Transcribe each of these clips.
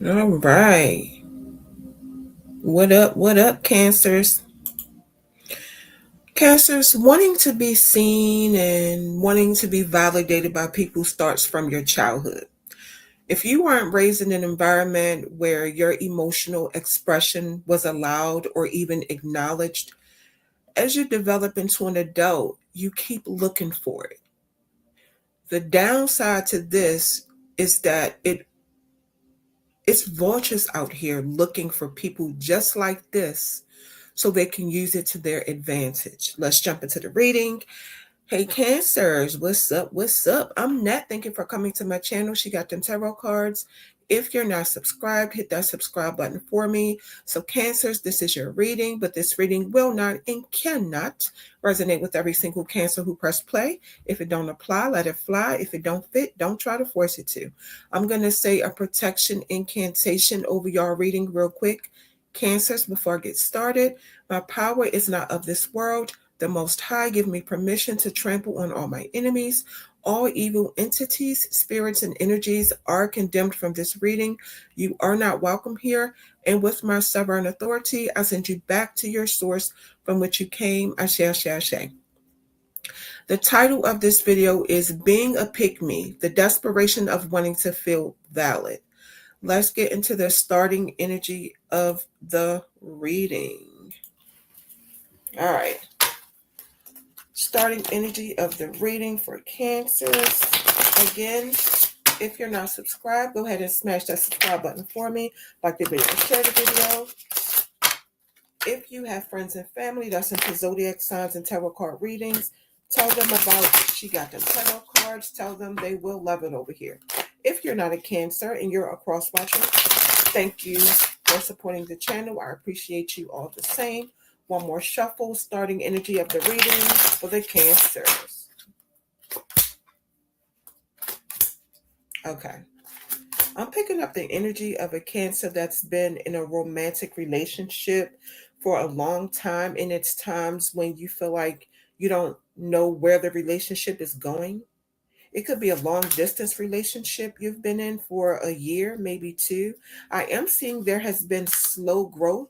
All right. What up? What up, Cancers? Cancers, wanting to be seen and wanting to be validated by people starts from your childhood. If you weren't raised in an environment where your emotional expression was allowed or even acknowledged, as you develop into an adult, you keep looking for it. The downside to this is that it's vultures out here looking for people just like this so they can use it to their advantage. Let's jump into the reading. Hey, Cancers, what's up? What's up? I'm Nat. Thank you for coming to my channel. She got them tarot cards. If you're not subscribed, hit that subscribe button for me. So, Cancers, this is your reading, but this reading will not and cannot resonate with every single Cancer who pressed play. If it don't apply, let it fly. If it don't fit, don't try to force it to. I'm going to say a protection incantation over y'all reading real quick. Cancers, before I get started, my power is not of this world. The Most High give me permission to trample on all my enemies. All evil entities, spirits, and energies are condemned from this reading. You are not welcome here. And with my sovereign authority, I send you back to your source from which you came. Ashe, ashe, ashe. The title of this video is Being a Pick-Me, the desperation of wanting to feel valid. Let's get into the starting energy of the reading. All right. Starting energy of the reading for Cancers. Again, if you're not subscribed, go ahead and smash that subscribe button for me. Like the video, share the video. If you have friends and family that's into zodiac signs and tarot card readings, tell them about She Got Them Tarot cards. Tell them they will love it over here. If you're not a Cancer and you're a cross watcher, thank you for supporting the channel. I appreciate you all the same. One more shuffle, starting energy of the reading for the Cancers. Okay. I'm picking up the energy of a Cancer that's been in a romantic relationship for a long time. And it's times when you feel like you don't know where the relationship is going. It could be a long distance relationship you've been in for a year, maybe two. I am seeing there has been slow growth,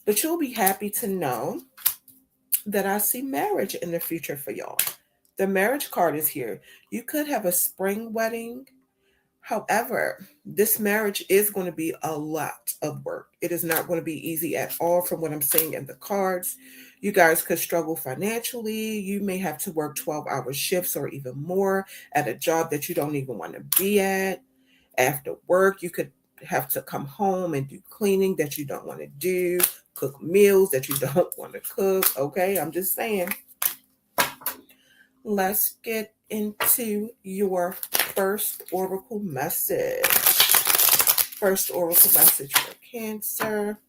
but you'll be happy to know that I see marriage in the future for y'all. The marriage card is here. You could have a spring wedding. However, this marriage is going to be a lot of work. It is not going to be easy at all from what I'm seeing in the cards. You guys could struggle financially. You may have to work 12-hour shifts or even more at a job that you don't even want to be at. After work, you could have to come home and do cleaning that you don't want to do, cook meals that you don't want to cook. Okay, I'm just saying. Let's get into your first oracle message. First oracle message for Cancer.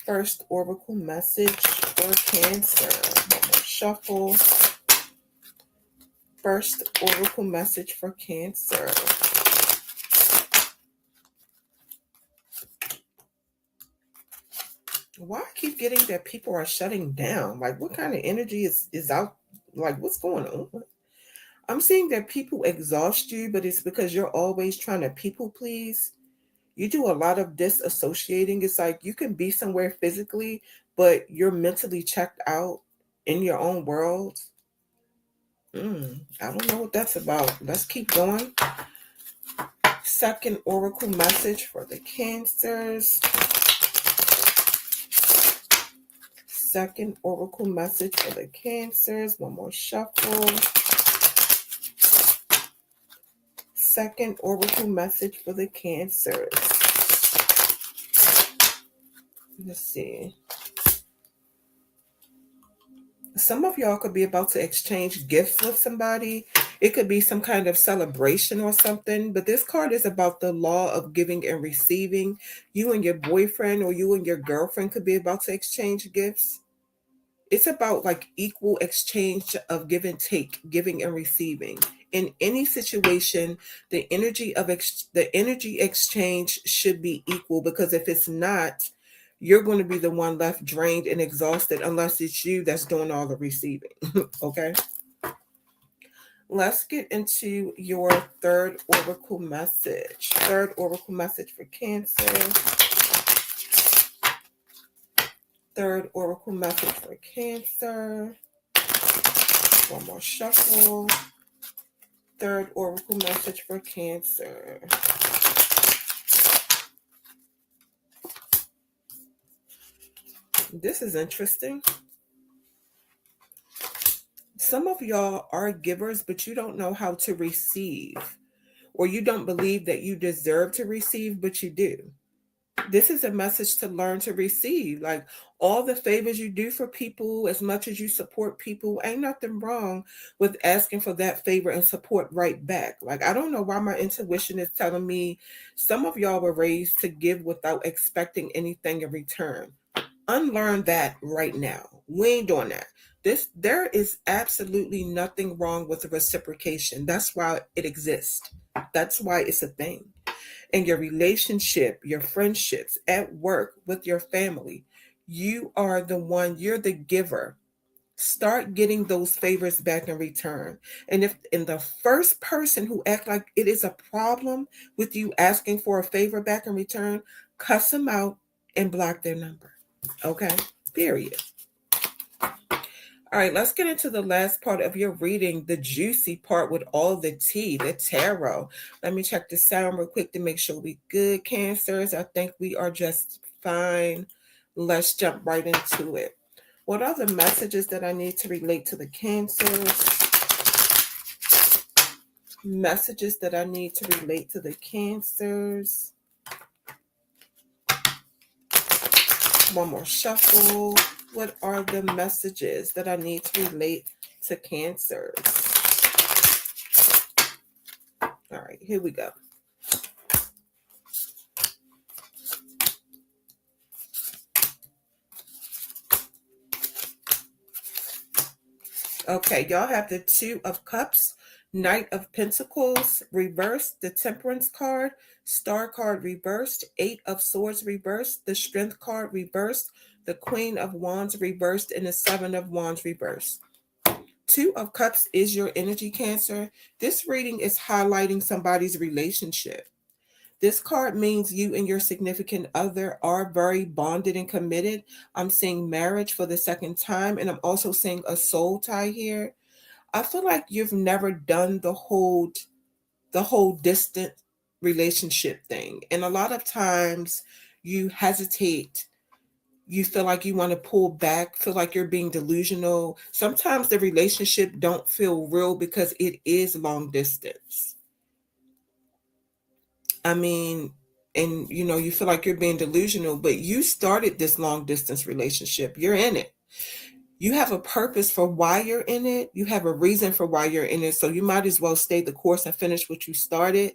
First oracle message for Cancer. One more shuffle. First oracle message for Cancer. Why I keep getting that people are shutting down? Like, what kind of energy is out? Like, what's going on? I'm seeing that people exhaust you, but it's because you're always trying to people please. You do a lot of disassociating. It's like you can be somewhere physically, but you're mentally checked out in your own world. I don't know what that's about. Let's keep going. Second oracle message for the Cancers. Second oracle message for the Cancers. One more shuffle. Second oracle message for the Cancers. Let's see. Some of y'all could be about to exchange gifts with somebody. It could be some kind of celebration or something. But this card is about the law of giving and receiving. You and your boyfriend or you and your girlfriend could be about to exchange gifts. It's about like equal exchange of give and take, giving and receiving. In any situation, the energy exchange should be equal, because if it's not, you're going to be the one left drained and exhausted unless it's you that's doing all the receiving. Okay. Let's get into your third oracle message. Third oracle message for Cancer. Third oracle message for Cancer. One more shuffle. Third oracle message for Cancer. This is interesting. Some of y'all are givers, but you don't know how to receive, or you don't believe that you deserve to receive, but you do. This is a message to learn to receive. Like, all the favors you do for people, as much as you support people, ain't nothing wrong with asking for that favor and support right back. Like, I don't know why my intuition is telling me some of y'all were raised to give without expecting anything in return. Unlearn that right now. We ain't doing that. There is absolutely nothing wrong with reciprocation. That's why it exists. That's why it's a thing. In your relationship, your friendships, at work, with your family, you are the one, you're the giver. Start getting those favors back in return. And if in the first person who act like it is a problem with you asking for a favor back in return, cuss them out and block their number. Okay? Period. All right, let's get into the last part of your reading, the juicy part with all the tea, the tarot. Let me check the sound real quick to make sure we good, Cancers. I think we are just fine. Let's jump right into it. What are the messages that I need to relate to the Cancers? Messages that I need to relate to the Cancers. One more shuffle. What are the messages that I need to relate to Cancers? All right, here we go. Okay, y'all have the Two of Cups, Knight of Pentacles reversed, the Temperance card, Star card reversed, Eight of Swords reversed, the Strength card reversed, the Queen of Wands reversed, and the Seven of Wands reversed. Two of Cups is your energy, Cancer. This reading is highlighting somebody's relationship. This card means you and your significant other are very bonded and committed. I'm seeing marriage for the second time, and I'm also seeing a soul tie here. I feel like you've never done the whole distant relationship thing. And a lot of times you hesitate. You feel like you want to pull back, feel like you're being delusional. Sometimes the relationship don't feel real because it is long distance. I mean, and you feel like you're being delusional, but you started this long distance relationship. You're in it. You have a purpose for why you're in it. You have a reason for why you're in it. So you might as well stay the course and finish what you started.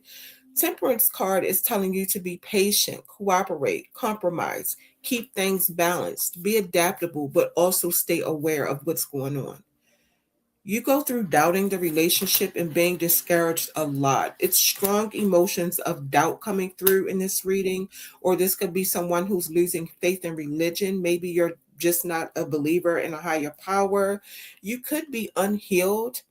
Temperance card is telling you to be patient, cooperate, compromise, keep things balanced, be adaptable, but also stay aware of what's going on. You go through doubting the relationship and being discouraged a lot. It's strong emotions of doubt coming through in this reading, or this could be someone who's losing faith in religion. Maybe you're just not a believer in a higher power. You could be unhealed.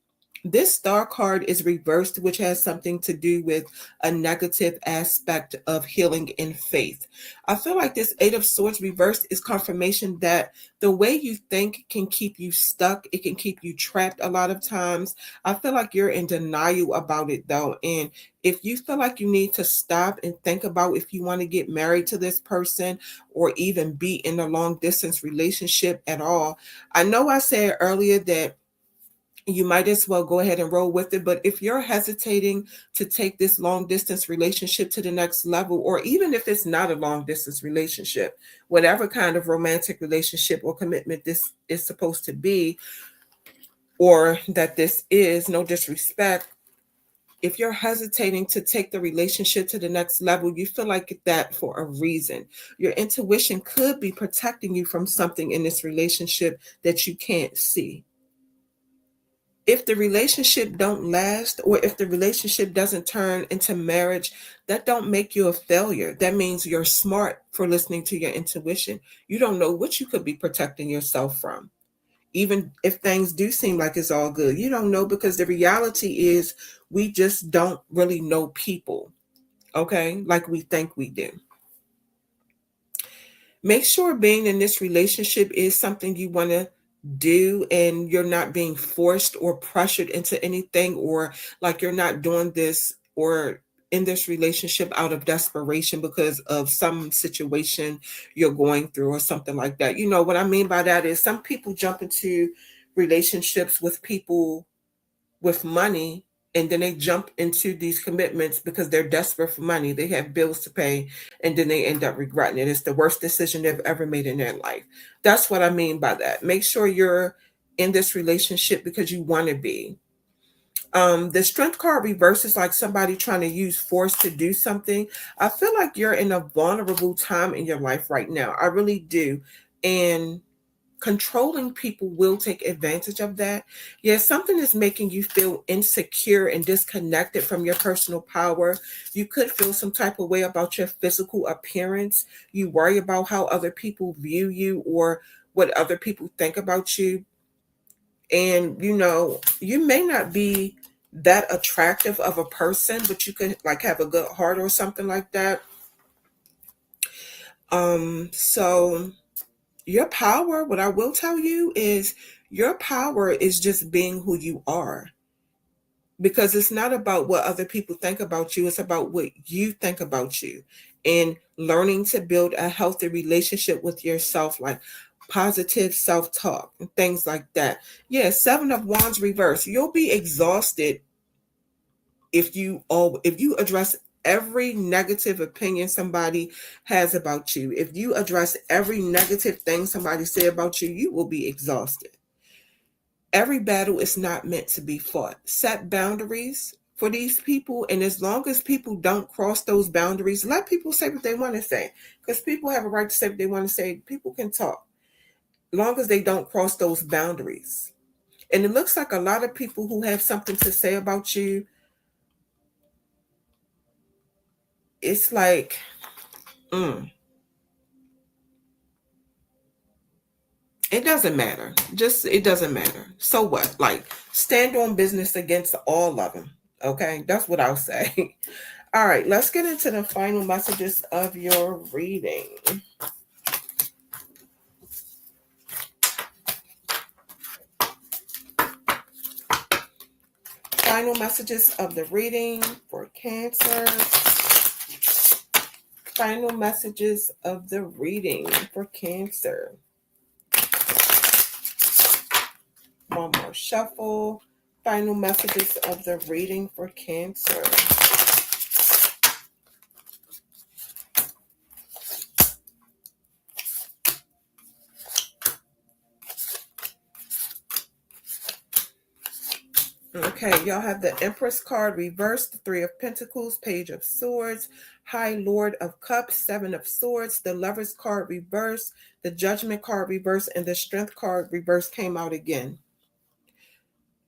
This star card is reversed, which has something to do with a negative aspect of healing in faith. I feel like this Eight of Swords reversed is confirmation that the way you think can keep you stuck. It can keep you trapped a lot of times. I feel like you're in denial about it though. And if you feel like you need to stop and think about if you want to get married to this person or even be in a long distance relationship at all, I know I said earlier that you might as well go ahead and roll with it. But if you're hesitating to take this long distance relationship to the next level, or even if it's not a long distance relationship, whatever kind of romantic relationship or commitment this is supposed to be, or that this is, no disrespect, if you're hesitating to take the relationship to the next level, you feel like that for a reason. Your intuition could be protecting you from something in this relationship that you can't see. If the relationship don't last, or if the relationship doesn't turn into marriage, that don't make you a failure. That means you're smart for listening to your intuition. You don't know what you could be protecting yourself from. even if things do seem like it's all good. You don't know, because the reality is we just don't really know people, okay, like we think we do. Make sure being in this relationship is something you want to do, and you're not being forced or pressured into anything, or like you're not doing this or in this relationship out of desperation because of some situation you're going through or something like that. You know what I mean by that is some people jump into relationships with people with money, and then they jump into these commitments because they're desperate for money. They have bills to pay, and then they end up regretting it. It's the worst decision they've ever made in their life. That's what I mean by that. Make sure you're in this relationship because you want to be. The strength card reverse is like somebody trying to use force to do something. I feel like you're in a vulnerable time in your life right now. I really do. And controlling people will take advantage of that. Yeah, something is making you feel insecure and disconnected from your personal power. You could feel some type of way about your physical appearance. You worry about how other people view you or what other people think about you. And you may not be that attractive of a person, but you could like have a good heart or something like that. So your power, what I will tell you is your power is just being who you are, because it's not about what other people think about you. It's about what you think about you, and learning to build a healthy relationship with yourself, like positive self-talk and things like that. Yeah, Seven of Wands reverse. You'll be exhausted if you address every negative opinion somebody has about you. If you address every negative thing somebody say about you, you will be exhausted. Every battle is not meant to be fought. Set boundaries for these people, and as long as people don't cross those boundaries, let people say what they want to say, because people have a right to say what they want to say. People can talk long as they don't cross those boundaries. And it looks like a lot of people who have something to say about you, it's like, mm, it doesn't matter. Just, it doesn't matter. So what? Like, stand on business against all of them. Okay, that's what I'll say. All right, let's get into the final messages of your reading. Final messages of the reading for Cancer. Final messages of the reading for Cancer. One more shuffle. Final messages of the reading for Cancer. Okay, y'all have the Empress card reversed, the Three of Pentacles, Page of Swords, High Lord of Cups, Seven of Swords, the Lovers card reversed, the Judgment card reversed, and the Strength card reversed came out again.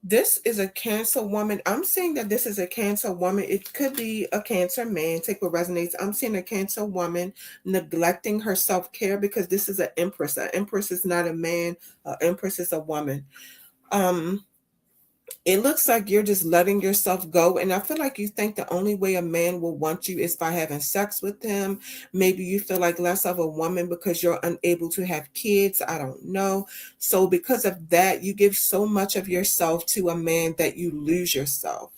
This is a Cancer woman. I'm seeing that this is a Cancer woman. It could be a Cancer man. Take what resonates. I'm seeing a Cancer woman neglecting her self-care, because this is an Empress. An Empress is not a man. An Empress is a woman. It looks like you're just letting yourself go. And I feel like you think the only way a man will want you is by having sex with him. Maybe you feel like less of a woman because you're unable to have kids. I don't know. So because of that, you give so much of yourself to a man that you lose yourself.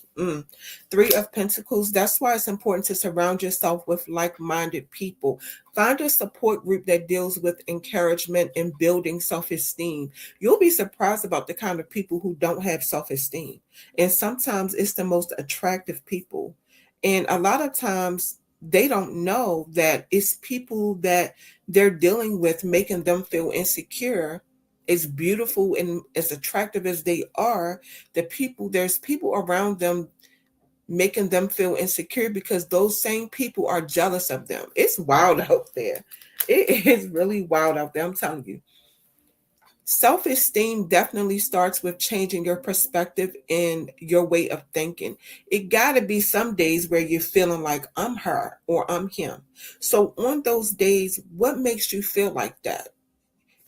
Three of Pentacles. That's why it's important to surround yourself with like-minded people. Find a support group that deals with encouragement and building self-esteem. You'll be surprised about the kind of people who don't have self-esteem. And sometimes it's the most attractive people. And a lot of times they don't know that it's people that they're dealing with making them feel insecure. As beautiful and as attractive as they are, there's people around them making them feel insecure because those same people are jealous of them. It's wild out there. It is really wild out there, I'm telling you. Self-esteem definitely starts with changing your perspective and your way of thinking. It got to be some days where you're feeling like I'm her or I'm him. So on those days, what makes you feel like that?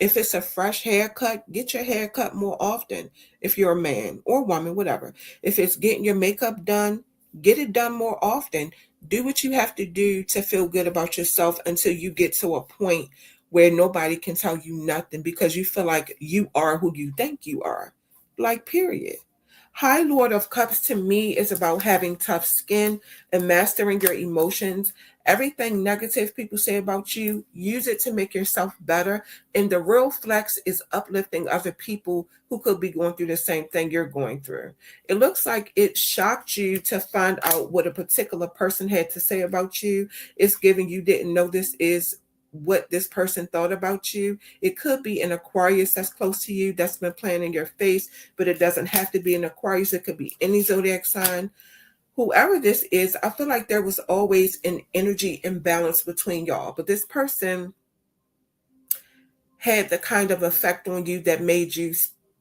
If it's a fresh haircut, get your hair cut more often. If you're a man or woman, whatever. If it's getting your makeup done, get it done more often. Do what you have to do to feel good about yourself until you get to a point where nobody can tell you nothing because you feel like you are who you think you are. Like, period. High Lord of Cups to me is about having tough skin and mastering your emotions. Everything negative people say about you, use it to make yourself better. And the real flex is uplifting other people who could be going through the same thing you're going through. It looks like it shocked you to find out what a particular person had to say about you. It's giving you didn't know this is what this person thought about you. It could be an Aquarius that's close to you that's been playing in your face, but it doesn't have to be an Aquarius. It could be any zodiac sign. Whoever this is, I feel like there was always an energy imbalance between y'all, but this person had the kind of effect on you that made you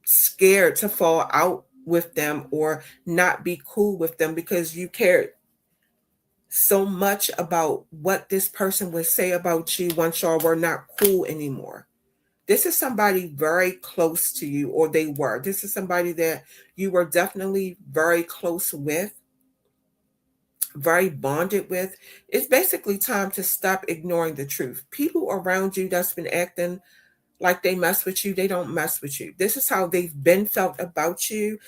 scared to fall out with them or not be cool with them because you cared so much about what this person would say about you once y'all were not cool anymore. This is somebody very close to you, or they were. This is somebody that you were definitely very close with, very bonded with. It's basically time to stop ignoring the truth. People around you that's been acting like they mess with you, they don't mess with you. This is how they've been felt about you.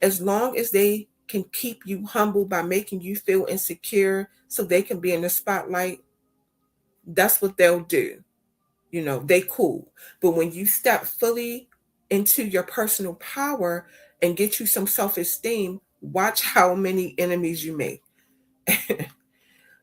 As long as they can keep you humble by making you feel insecure so they can be in the spotlight, that's what they'll do. You know, they cool. But when you step fully into your personal power and get you some self-esteem, watch how many enemies you make.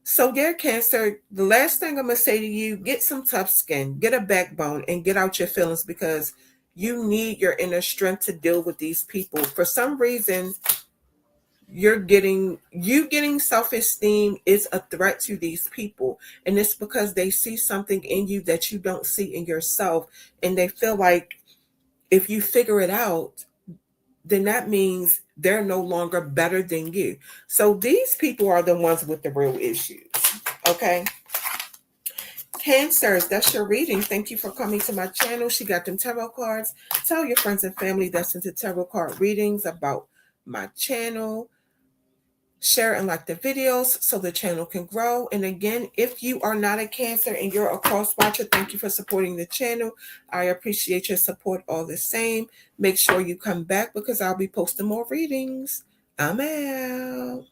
So, yeah, Cancer, the last thing I'm going to say to you, get some tough skin, get a backbone, and get out your feelings because you need your inner strength to deal with these people. For some reason, you getting self-esteem is a threat to these people. And it's because they see something in you that you don't see in yourself. And they feel like if you figure it out, then that means they're no longer better than you. So these people are the ones with the real issues. Okay. Cancers, that's your reading. Thank you for coming to my channel. She got them tarot cards. Tell your friends and family that's into tarot card readings about my channel. Share and like the videos so the channel can grow. And again, if you are not a Cancer and you're a cross watcher, thank you for supporting the channel. I appreciate your support all the same. Make sure you come back because I'll be posting more readings. I'm out.